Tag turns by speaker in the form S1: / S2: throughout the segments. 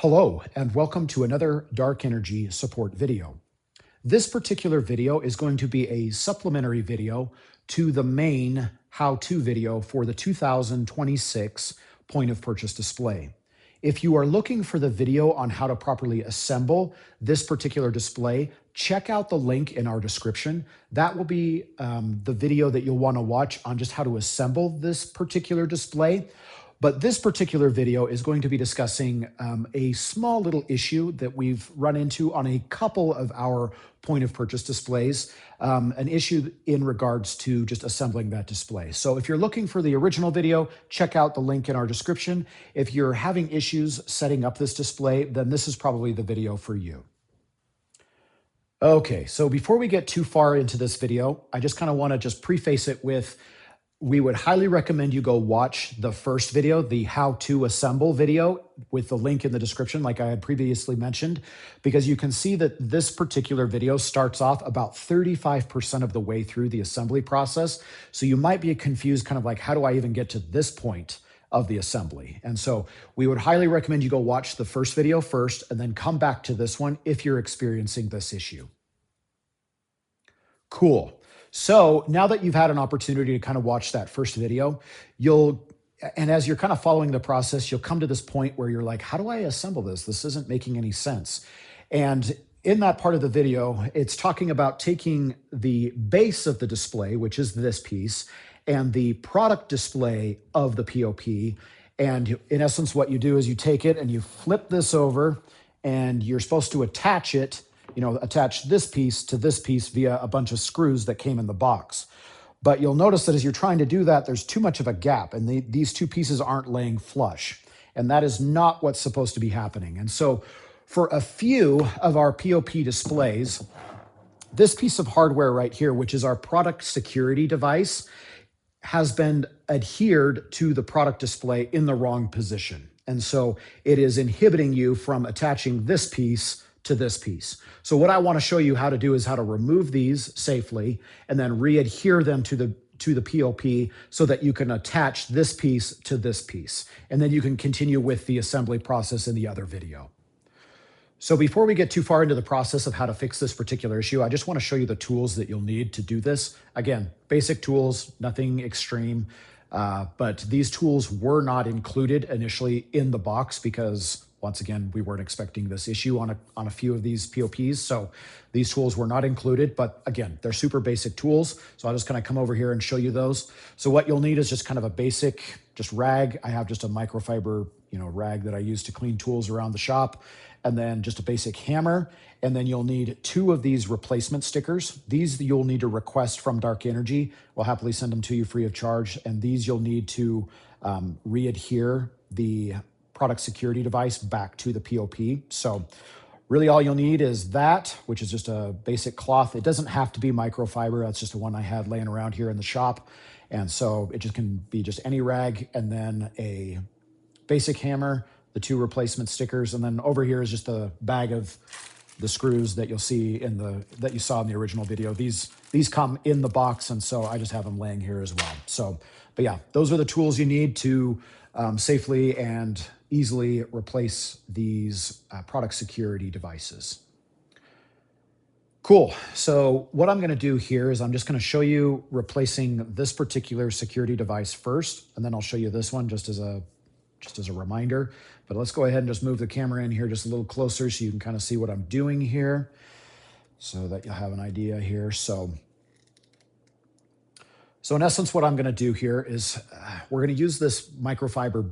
S1: Hello, and welcome to another Dark Energy support video. This particular video is going to be a supplementary video to the main how-to video for the 2026 point of purchase display. If you are looking for the video on how to properly assemble this particular display, check out the link in our description. That will be the video that you'll want to watch on just how to assemble this particular display. But this particular video is going to be discussing a small little issue that we've run into on a couple of our point of purchase displays, an issue in regards to just assembling that display. So if you're looking for the original video, check out the link in our description. If you're having issues setting up this display, then this is probably the video for you. Okay, so before we get too far into this video, I just kind of want to just preface it with we would highly recommend you go watch the first video, the how to assemble video with the link in the description, like I had previously mentioned, because you can see that this particular video starts off about 35% of the way through the assembly process. So you might be confused, kind of like, how do I even get to this point of the assembly? And so we would highly recommend you go watch the first video first and then come back to this one if you're experiencing this issue. Cool. So now that you've had an opportunity to kind of watch that first video, and as you're kind of following the process, you'll come to this point where you're like, how do I assemble this? This isn't making any sense. And in that part of the video, it's talking about taking the base of the display, which is this piece, and the product display of the POP. And in essence, what you do is you take it and you flip this over, and you're supposed to attach it, attach this piece to this piece via a bunch of screws that came in the box. But you'll notice that as you're trying to do that, there's too much of a gap, and these two pieces aren't laying flush. And that is not what's supposed to be happening. And so for a few of our POP displays, this piece of hardware right here, which is our product security device, has been adhered to the product display in the wrong position. And so it is inhibiting you from attaching this piece to this piece. So what I want to show you how to do is how to remove these safely and then re-adhere them to the POP so that you can attach this piece to this piece. And then you can continue with the assembly process in the other video. So before we get too far into the process of how to fix this particular issue, I just want to show you the tools that you'll need to do this. Again, basic tools, nothing extreme. But these tools were not included initially in the box because, once again, we weren't expecting this issue on a few of these POPs. So these tools were not included, but again, they're super basic tools. So I'll just kind of come over here and show you those. So what you'll need is just kind of a basic, just rag. I have just a microfiber, rag that I use to clean tools around the shop. And then just a basic hammer. And then you'll need 2 of these replacement stickers. These you'll need to request from Dark Energy. We'll happily send them to you free of charge. And these you'll need to re-adhere the product security device back to the POP. So really all you'll need is that, which is just a basic cloth. It doesn't have to be microfiber. That's just the one I had laying around here in the shop. And so it just can be just any rag, and then a basic hammer, the 2 replacement stickers, and then over here is just a bag of the screws that you'll see that you saw in the original video. These come in the box, and so I just have them laying here as well. So, but yeah, those are the tools you need to safely and easily replace these product security devices. Cool. So what I'm going to do here is I'm just going to show you replacing this particular security device first, and then I'll show you this one just as a reminder. But let's go ahead and just move the camera in here just a little closer so you can kind of see what I'm doing here so that you'll have an idea here. So in essence, what I'm going to do here is we're going to use this microfiber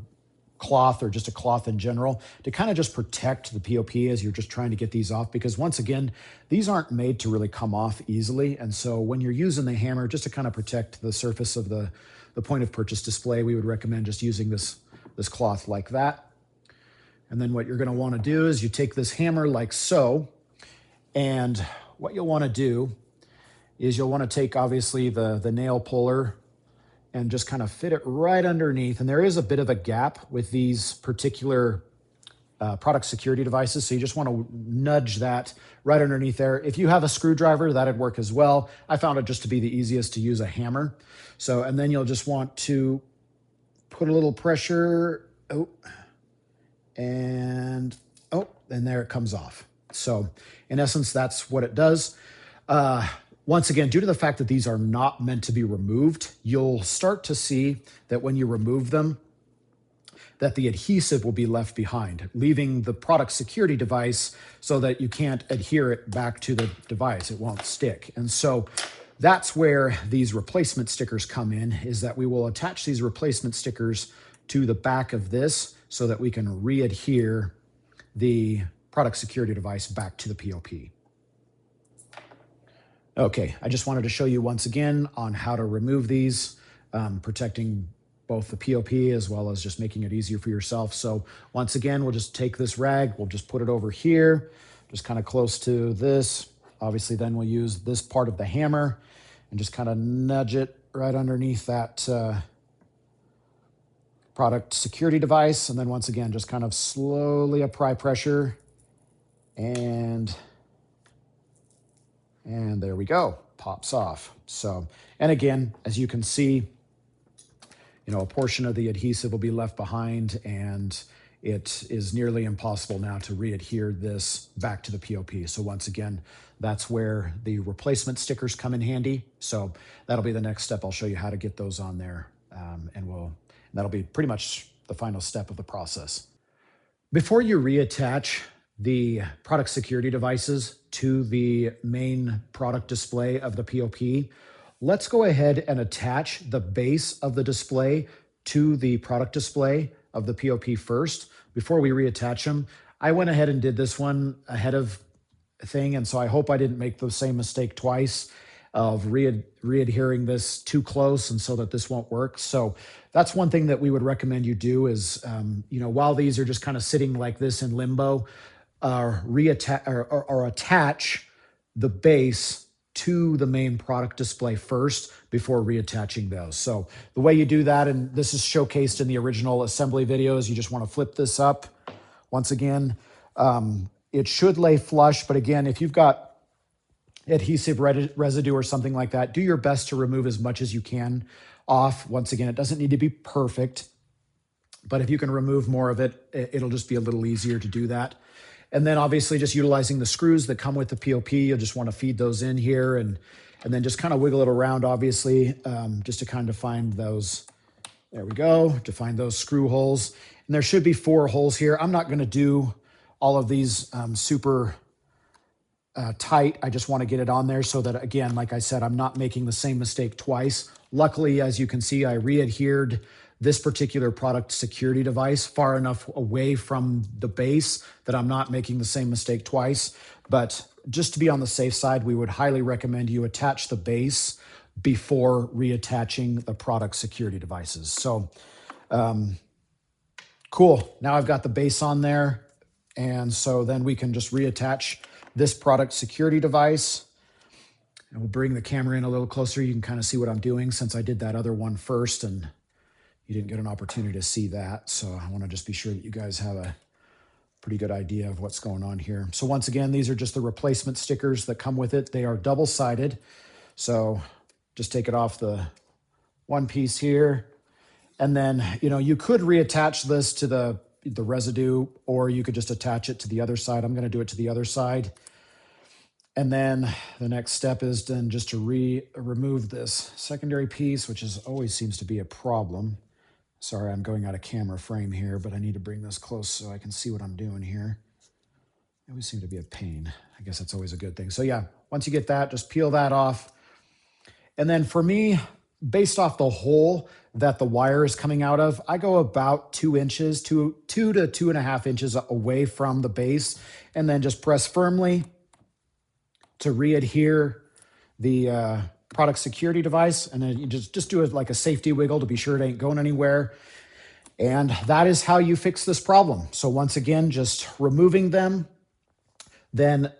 S1: cloth, or just a cloth in general, to kind of just protect the POP as you're just trying to get these off, because once again, these aren't made to really come off easily. And so when you're using the hammer, just to kind of protect the surface of the point of purchase display, we would recommend just using this cloth like that. And then what you're going to want to do is you take this hammer like so, and what you'll want to do is you'll want to take, obviously, the nail puller and just kind of fit it right underneath. And there is a bit of a gap with these particular product security devices, so you just want to nudge that right underneath there. If you have a screwdriver, that'd work as well. I found it just to be the easiest to use a hammer. So, and then you'll just want to put a little pressure, and and there it comes off. So in essence, that's what it does. Once again, due to the fact that these are not meant to be removed, you'll start to see that when you remove them, that the adhesive will be left behind, leaving the product security device so that you can't adhere it back to the device. It won't stick. And so that's where these replacement stickers come in, is that we will attach these replacement stickers to the back of this so that we can re-adhere the product security device back to the POP. Okay, I just wanted to show you once again on how to remove these, protecting both the POP as well as just making it easier for yourself. So once again, we'll just take this rag, we'll just put it over here, just kind of close to this. Obviously, then we'll use this part of the hammer and just kind of nudge it right underneath that product security device. And then once again, just kind of slowly apply pressure, and there we go, pops off. So, and again, as you can see, a portion of the adhesive will be left behind, and it is nearly impossible now to re-adhere this back to the POP. So once again, that's where the replacement stickers come in handy. So that'll be the next step. I'll show you how to get those on there, and that'll be pretty much the final step of the process. Before you reattach the product security devices to the main product display of the POP, let's go ahead and attach the base of the display to the product display of the POP first before we reattach them. I went ahead and did this one ahead of thing, and so I hope I didn't make the same mistake twice of re-adhering this too close, and so that this won't work. So that's one thing that we would recommend you do is, while these are just kind of sitting like this in limbo, attach the base to the main product display first before reattaching those. So the way you do that, and this is showcased in the original assembly videos, you just want to flip this up. Once again, it should lay flush, but again, if you've got adhesive residue or something like that, do your best to remove as much as you can off. Once again, it doesn't need to be perfect, but if you can remove more of it, it'll just be a little easier to do that. And then obviously just utilizing the screws that come with the POP, you'll just want to feed those in here and then just kind of wiggle it around, obviously, just to kind of find those, there we go, to find those screw holes. And there should be 4 holes here. I'm not going to do all of these super tight. I just want to get it on there so that, again, like I said, I'm not making the same mistake twice. Luckily, as you can see, I re-adhered this particular product security device far enough away from the base that I'm not making the same mistake twice. But just to be on the safe side, we would highly recommend you attach the base before reattaching the product security devices. So cool. Now I've got the base on there. And so then we can just reattach this product security device. And we'll bring the camera in a little closer. You can kind of see what I'm doing since I did that other one first and you didn't get an opportunity to see that. So I want to just be sure that you guys have a pretty good idea of what's going on here. So once again, these are just the replacement stickers that come with it. They are double-sided. So just take it off the one piece here. And then, you could reattach this to the residue, or you could just attach it to the other side. I'm going to do it to the other side. And then the next step is then just to remove this secondary piece, which always seems to be a problem. Sorry, I'm going out of camera frame here, but I need to bring this close so I can see what I'm doing here. It always seems to be a pain. I guess that's always a good thing. So yeah, once you get that, just peel that off. And then for me, based off the hole that the wire is coming out of, I go about 2 inches, 2 to 2.5 inches away from the base, and then just press firmly to re-adhere the product security device. And then you just do it like a safety wiggle to be sure it ain't going anywhere. And that is how you fix this problem. So once again, just removing them, then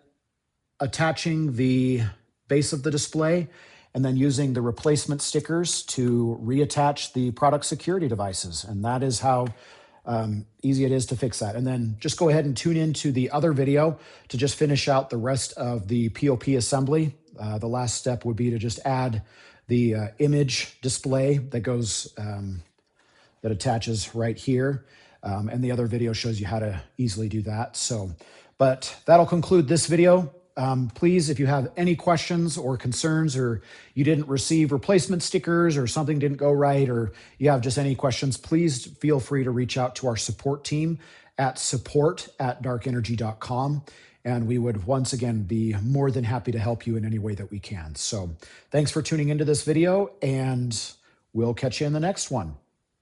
S1: attaching the base of the display, and then using the replacement stickers to reattach the product security devices. And that is how easy it is to fix that. And then just go ahead and tune into the other video to just finish out the rest of the POP assembly. The last step would be to just add the image display that goes, that attaches right here. And the other video shows you how to easily do that. So But that'll conclude this video. Please, if you have any questions or concerns, or you didn't receive replacement stickers, or something didn't go right, or you have just any questions, please feel free to reach out to our support team at support@darkenergy.com. And we would once again be more than happy to help you in any way that we can. So thanks for tuning into this video, and we'll catch you in the next one.